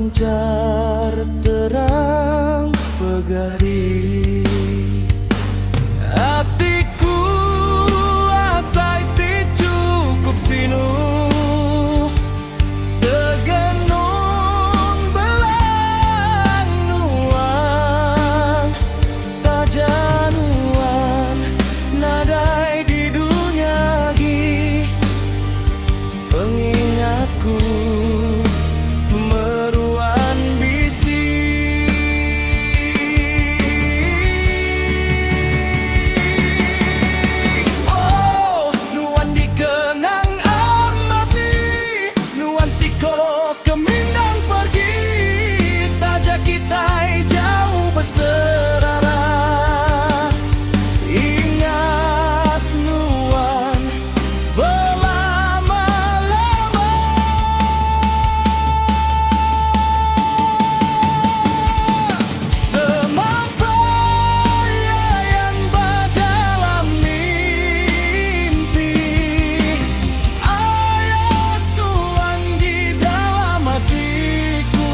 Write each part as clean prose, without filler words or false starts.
memancar terang pegari. Hatiku asai ti cukup sinu tegenung belang nuang tajanuan nadai di dunia gi pengingatku meruan bisi. Oh, nuan dikenang amati, nuan siko kemindang pergi, taja kita jauh berserara. Ingat nuan berlama-lama. Semampai yang berdalam mimpi, ayas tuan di dalam hatiku.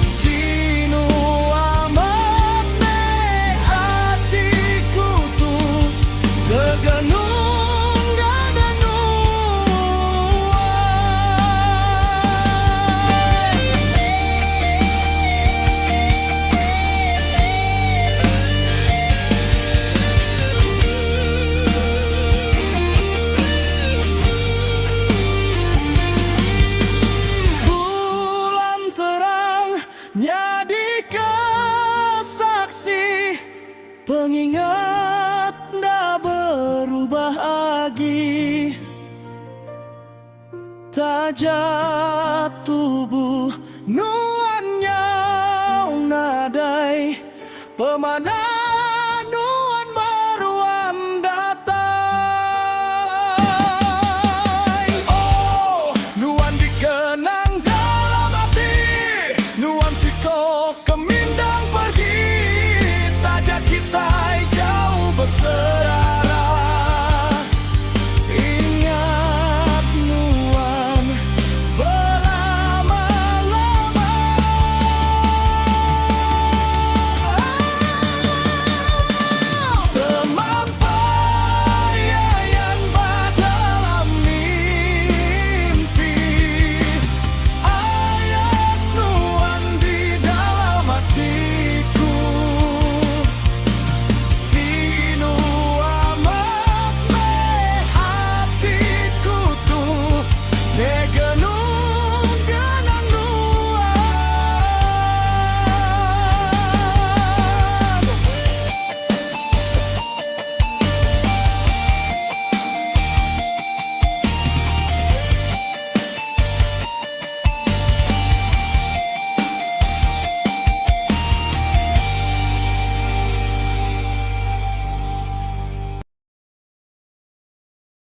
Sinu amat ne hatiku tuh tergenung gada nuan. Bulan terang jadi kesaksi, pengingat ndak berubah lagi. Taja tubuh nuannya nadai pemanah